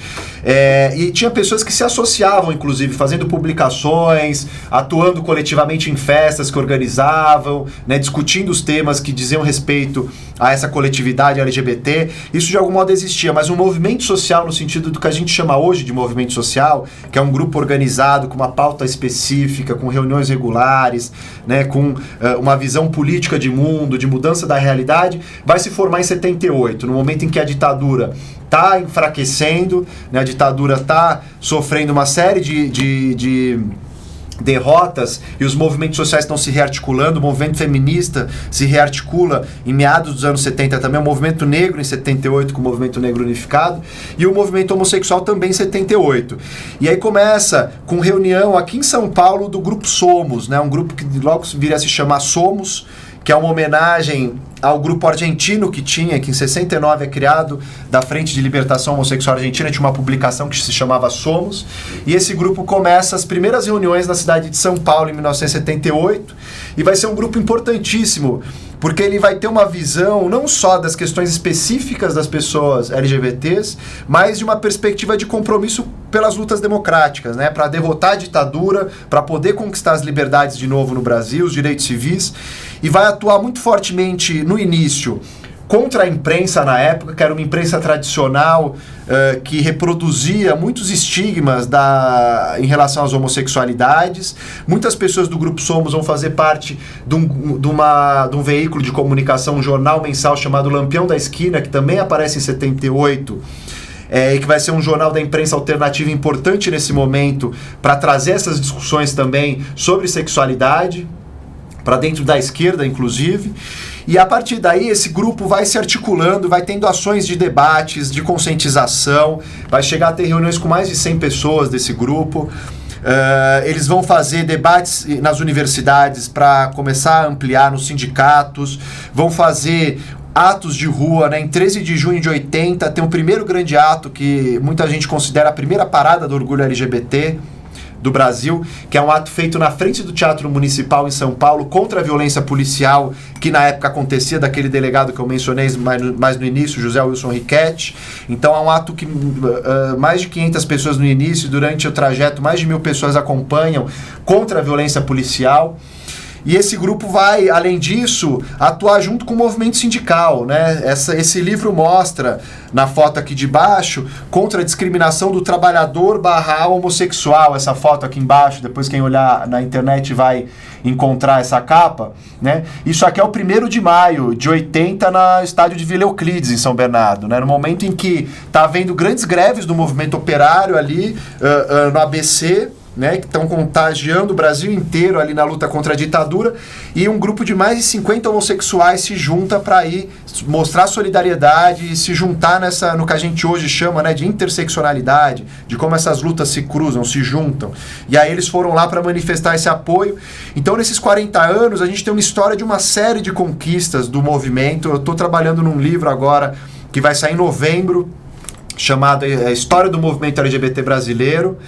e tinha pessoas que se associavam, inclusive, fazendo publicações, atuando coletivamente em festas que organizavam, né, discutindo os temas que diziam respeito a essa coletividade LGBT. Isso de algum modo existia, mas um movimento social no sentido do que a gente chama hoje de movimento social, que é um grupo organizado com uma pauta específica, com reuniões regulares, né, com uma visão política de mundo, de mudança da realidade, vai se formar em 78, no momento em que a ditadura está enfraquecendo, né, a ditadura está sofrendo uma série de derrotas e os movimentos sociais estão se rearticulando. O movimento feminista se rearticula em meados dos anos 70 também, o movimento negro em 78 com o movimento negro unificado, e o movimento homossexual também em 78. E aí começa com reunião aqui em São Paulo do grupo Somos, né, um grupo que logo viria a se chamar Somos, que é uma homenagem ao grupo argentino que em 69 é criado, da Frente de Libertação Homossexual Argentina, tinha uma publicação que se chamava Somos, e esse grupo começa as primeiras reuniões na cidade de São Paulo em 1978, e vai ser um grupo importantíssimo, porque ele vai ter uma visão não só das questões específicas das pessoas LGBTs, mas de uma perspectiva de compromisso pelas lutas democráticas, né, para derrotar a ditadura, para poder conquistar as liberdades de novo no Brasil, os direitos civis, e vai atuar muito fortemente no início contra a imprensa na época, que era uma imprensa tradicional que reproduzia muitos estigmas em relação às homossexualidades. Muitas pessoas do Grupo Somos vão fazer parte de um veículo de comunicação, um jornal mensal chamado Lampião da Esquina, que também aparece em 78, e que vai ser um jornal da imprensa alternativa importante nesse momento para trazer essas discussões também sobre sexualidade, para dentro da esquerda, inclusive. E a partir daí esse grupo vai se articulando, vai tendo ações de debates, de conscientização, vai chegar a ter reuniões com mais de 100 pessoas desse grupo. Eles vão fazer debates nas universidades para começar a ampliar nos sindicatos, vão fazer atos de rua, né? Em 13 de junho de 80 tem o primeiro grande ato que muita gente considera a primeira parada do orgulho LGBT do Brasil, que é um ato feito na frente do Teatro Municipal em São Paulo contra a violência policial que na época acontecia, daquele delegado que eu mencionei mais no início, José Wilson Riquetti. Então é um ato que mais de 500 pessoas no início, durante o trajeto mais de 1.000 pessoas acompanham contra a violência policial. E esse grupo vai, além disso, atuar junto com o movimento sindical, né? Esse livro mostra, na foto aqui de baixo, contra a discriminação do trabalhador / homossexual. Essa foto aqui embaixo, depois quem olhar na internet vai encontrar essa capa, né? Isso aqui é o 1º de maio de 80 no estádio de Vila Euclides, em São Bernardo, né? No momento em que está havendo grandes greves do movimento operário ali no ABC, né, que estão contagiando o Brasil inteiro ali na luta contra a ditadura, e um grupo de mais de 50 homossexuais se junta para ir mostrar solidariedade e se juntar no que a gente hoje chama, né, de interseccionalidade, de como essas lutas se cruzam, se juntam. E aí eles foram lá para manifestar esse apoio. Então, nesses 40 anos, a gente tem uma história de uma série de conquistas do movimento. Eu estou trabalhando num livro agora que vai sair em novembro, chamado A História do Movimento LGBT Brasileiro,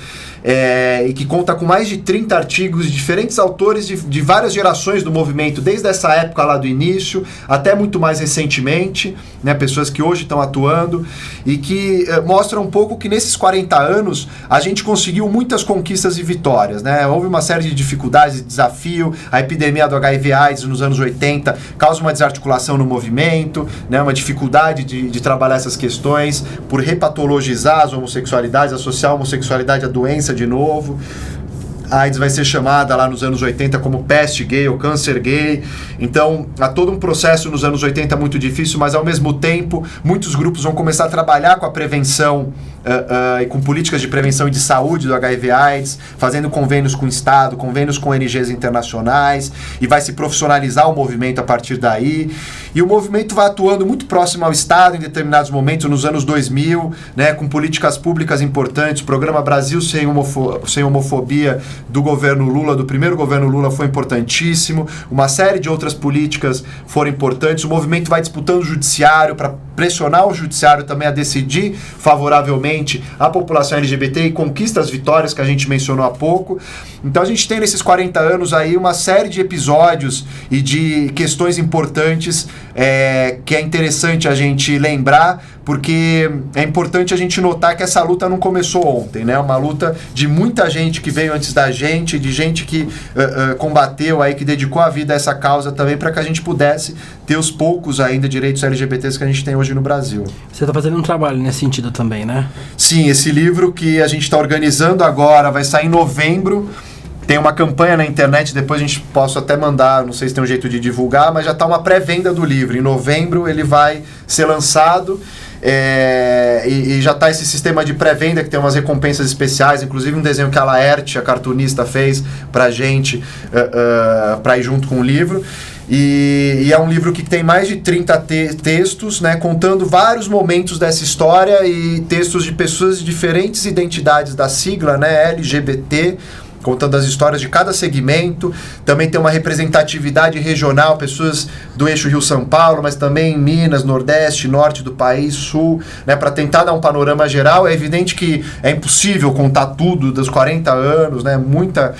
e que conta com mais de 30 artigos de diferentes autores de várias gerações do movimento, desde essa época lá do início, até muito mais recentemente, né, pessoas que hoje estão atuando, e que mostram um pouco que nesses 40 anos a gente conseguiu muitas conquistas e vitórias, né? Houve uma série de dificuldades e desafio. A epidemia do HIV/AIDS nos anos 80 causa uma desarticulação no movimento, né, uma dificuldade de trabalhar essas questões, por repatologizar as homossexualidades, associar a homossexualidade à doença de novo. A AIDS vai ser chamada lá nos anos 80 como peste gay ou câncer gay. Então, há todo um processo nos anos 80 muito difícil, mas ao mesmo tempo, muitos grupos vão começar a trabalhar com a prevenção e com políticas de prevenção e de saúde do HIV/AIDS, fazendo convênios com o Estado, convênios com ONGs internacionais, e vai se profissionalizar o movimento a partir daí. E o movimento vai atuando muito próximo ao Estado em determinados momentos, nos anos 2000, né, com políticas públicas importantes, o programa Brasil Sem Homofobia, do governo Lula, do primeiro governo Lula, foi importantíssimo. Uma série de outras políticas foram importantes. O movimento vai disputando o judiciário para pressionar o judiciário também a decidir favoravelmente a população LGBT e conquista as vitórias que a gente mencionou há pouco. Então a gente tem nesses 40 anos aí uma série de episódios e de questões importantes que é interessante a gente lembrar, porque é importante a gente notar que essa luta não começou ontem, né? Uma luta de muita gente que veio antes da gente, de gente que combateu aí, que dedicou a vida a essa causa também, para que a gente pudesse ter os poucos ainda direitos LGBTs que a gente tem hoje no Brasil. Você está fazendo um trabalho nesse sentido também, né? Sim, esse livro que a gente está organizando agora vai sair em novembro. Tem uma campanha na internet, depois a gente posso até mandar, não sei se tem um jeito de divulgar, mas já está uma pré-venda do livro. Em novembro ele vai ser lançado e já está esse sistema de pré-venda que tem umas recompensas especiais, inclusive um desenho que a Laerte, a cartunista, fez pra gente, para ir junto com o livro. E é um livro que tem mais de 30 textos, né, contando vários momentos dessa história e textos de pessoas de diferentes identidades da sigla, né, LGBT, contando as histórias de cada segmento. Também tem uma representatividade regional, pessoas do eixo Rio-São Paulo, mas também em Minas, Nordeste, Norte do país, Sul, né, para tentar dar um panorama geral. É evidente que é impossível contar tudo dos 40 anos, né, muita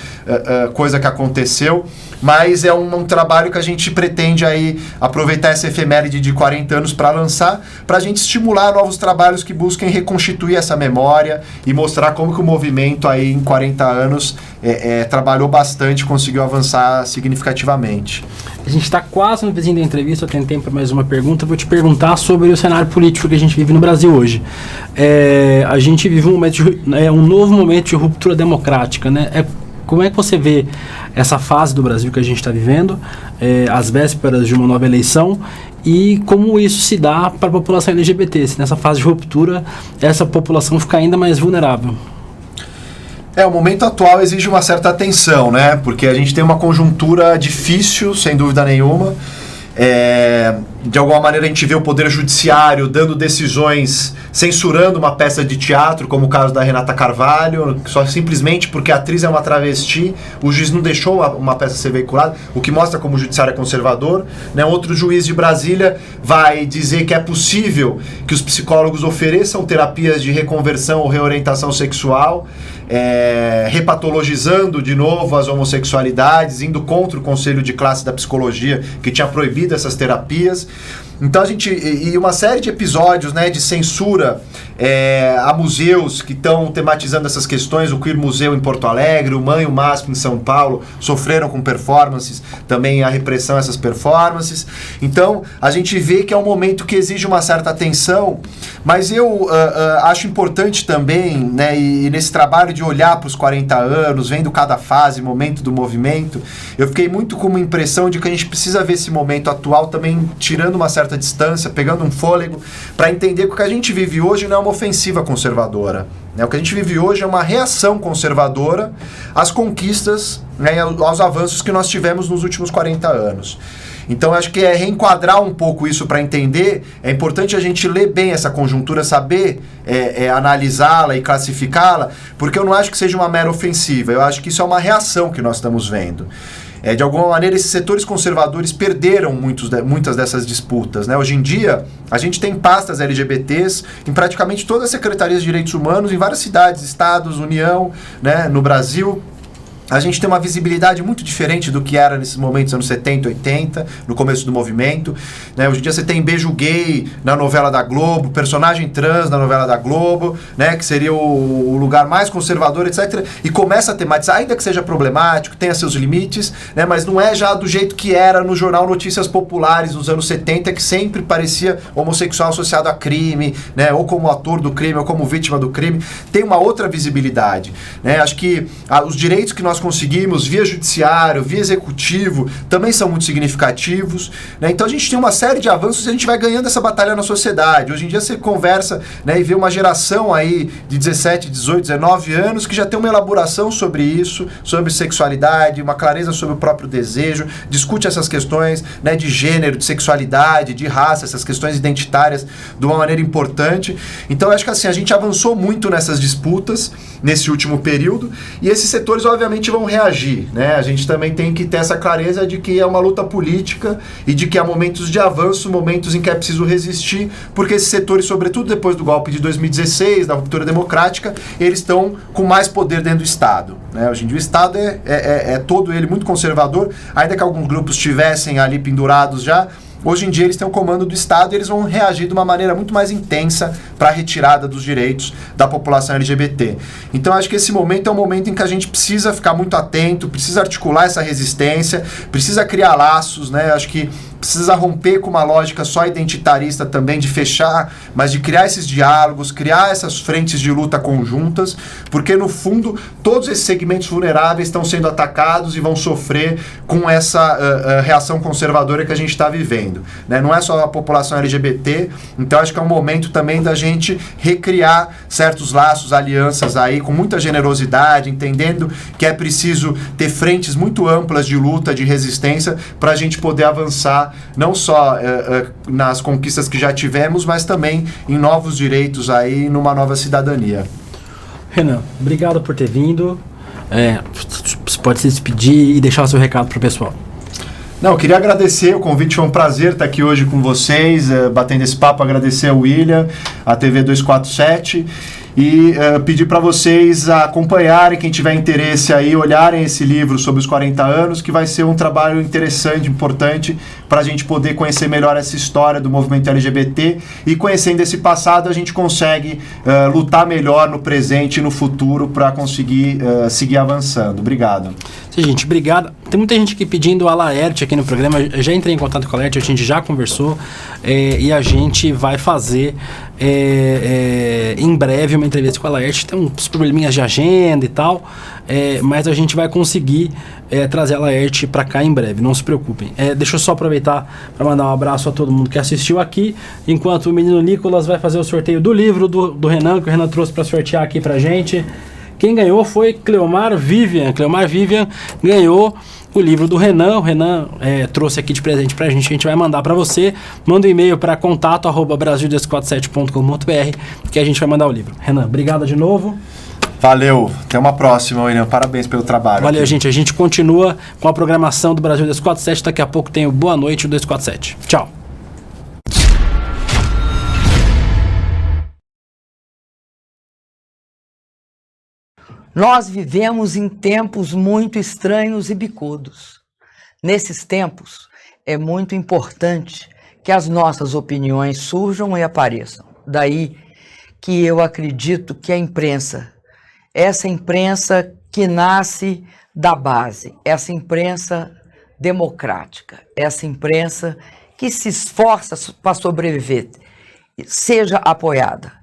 coisa que aconteceu, mas é um trabalho que a gente pretende aí aproveitar essa efeméride de 40 anos para lançar, para a gente estimular novos trabalhos que busquem reconstituir essa memória e mostrar como que o movimento aí em 40 anos trabalhou bastante, conseguiu avançar significativamente. A gente está quase no vizinho da entrevista, eu tenho tempo para mais uma pergunta. Vou te perguntar sobre o cenário político que a gente vive no Brasil hoje. A gente vive um novo momento de ruptura democrática, né? Como é que você vê essa fase do Brasil que a gente está vivendo, às vésperas de uma nova eleição, e como isso se dá para a população LGBT? Se nessa fase de ruptura essa população fica ainda mais vulnerável? O momento atual exige uma certa atenção, né? Porque a gente tem uma conjuntura difícil, sem dúvida nenhuma. De alguma maneira a gente vê o Poder Judiciário dando decisões, censurando uma peça de teatro, como o caso da Renata Carvalho, só simplesmente porque a atriz é uma travesti, o juiz não deixou uma peça ser veiculada, o que mostra como o judiciário é conservador, né? Outro juiz de Brasília vai dizer que é possível que os psicólogos ofereçam terapias de reconversão ou reorientação sexual, repatologizando de novo as homossexualidades, indo contra o Conselho de Classe da Psicologia, que tinha proibido essas terapias. Então e uma série de episódios, né, de censura a museus que estão tematizando essas questões. O Queer Museu em Porto Alegre, o MAN e o MASP em São Paulo sofreram com performances, também a repressão a essas performances. Então a gente vê que é um momento que exige uma certa atenção, mas eu acho importante também, né, e nesse trabalho de olhar para os 40 anos, vendo cada fase, momento do movimento, eu fiquei muito com uma impressão de que a gente precisa ver esse momento atual também tirando uma certa distância, pegando um fôlego, para entender que o que a gente vive hoje não é uma ofensiva conservadora, né? O que a gente vive hoje é uma reação conservadora às conquistas, né, aos avanços que nós tivemos nos últimos 40 anos. Então acho que reenquadrar um pouco isso para entender. É importante a gente ler bem essa conjuntura, saber analisá-la e classificá-la, porque eu não acho que seja uma mera ofensiva, eu acho que isso é uma reação que nós estamos vendo. De alguma maneira, esses setores conservadores perderam muitas dessas disputas, né? Hoje em dia, a gente tem pastas LGBTs em praticamente todas as secretarias de direitos humanos, em várias cidades, estados, União, né, no Brasil. A gente tem uma visibilidade muito diferente do que era nesses momentos, anos 70, 80, no começo do movimento, né? Hoje em dia você tem beijo gay na novela da Globo, personagem trans na novela da Globo, né, que seria o lugar mais conservador, etc. E começa a tematizar, ainda que seja problemático, tenha seus limites, né, mas não é já do jeito que era no jornal Notícias Populares nos anos 70, que sempre parecia homossexual associado a crime, né, ou como ator do crime, ou como vítima do crime. Tem uma outra visibilidade, né? Acho que os direitos que nós conseguimos via judiciário, via executivo, também são muito significativos, né? Então a gente tem uma série de avanços e a gente vai ganhando essa batalha na sociedade. Hoje em dia você conversa, né, e vê uma geração aí de 17, 18, 19 anos que já tem uma elaboração sobre isso, sobre sexualidade, uma clareza sobre o próprio desejo, discute essas questões, né, de gênero, de sexualidade, de raça, essas questões identitárias de uma maneira importante. Então eu acho que assim, a gente avançou muito nessas disputas nesse último período, e esses setores obviamente naturalmente vão reagir, né? A gente também tem que ter essa clareza de que é uma luta política e de que há momentos de avanço, momentos em que é preciso resistir, porque esses setores, sobretudo depois do golpe de 2016, da ruptura democrática, eles estão com mais poder dentro do Estado, né? Hoje em dia o Estado é todo ele muito conservador, ainda que alguns grupos estivessem ali pendurados já. Hoje em dia eles têm o comando do Estado e eles vão reagir de uma maneira muito mais intensa para a retirada dos direitos da população LGBT. Então acho que esse momento é um momento em que a gente precisa ficar muito atento, precisa articular essa resistência, precisa criar laços, né? Acho que precisa romper com uma lógica só identitarista também, de fechar, mas de criar esses diálogos, criar essas frentes de luta conjuntas, porque no fundo todos esses segmentos vulneráveis estão sendo atacados e vão sofrer com essa reação conservadora que a gente está vivendo, né? Não é só a população LGBT, então acho que é um momento também da gente recriar certos laços, alianças aí com muita generosidade, entendendo que é preciso ter frentes muito amplas de luta, de resistência, para a gente poder avançar não só nas conquistas que já tivemos, mas também em novos direitos aí, numa nova cidadania. Renan, obrigado por ter vindo. Você pode se despedir e deixar o seu recado para o pessoal. Não, eu queria agradecer o convite, foi um prazer estar aqui hoje com vocês, batendo esse papo, agradecer ao William, a TV 247, e pedir para vocês acompanharem, quem tiver interesse aí, olharem esse livro sobre os 40 anos, que vai ser um trabalho interessante, importante, para a gente poder conhecer melhor essa história do movimento LGBT, e conhecendo esse passado a gente consegue lutar melhor no presente e no futuro para conseguir seguir avançando. Obrigado. Sim, gente, obrigado. Tem muita gente aqui pedindo a Laerte aqui no programa. Eu já entrei em contato com a Laerte, a gente já conversou, e a gente vai fazer em breve uma entrevista com a Laerte. Tem uns probleminhas de agenda e tal, mas a gente vai conseguir trazer a Laerte para cá em breve, não se preocupem. Deixa eu só aproveitar para mandar um abraço a todo mundo que assistiu aqui, enquanto o menino Nicolas vai fazer o sorteio do livro do Renan, que o Renan trouxe para sortear aqui pra gente. Quem ganhou foi Cleomar Vivian. Cleomar Vivian ganhou o livro do Renan. O Renan trouxe aqui de presente pra gente, a gente vai mandar pra você. Manda um e-mail para contato@brasil247.com.br que a gente vai mandar o livro. Renan, obrigado de novo. Valeu, até uma próxima, William. Parabéns pelo trabalho. Valeu, aqui. gente. A gente continua com a programação do Brasil 247. Daqui a pouco tem o Boa Noite 247. Tchau. Nós vivemos em tempos muito estranhos e bicudos. Nesses tempos, é muito importante que as nossas opiniões surjam e apareçam. Daí que eu acredito que a imprensa, essa imprensa que nasce da base, essa imprensa democrática, essa imprensa que se esforça para sobreviver, seja apoiada.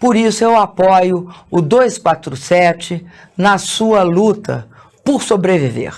Por isso eu apoio o 247 na sua luta por sobreviver.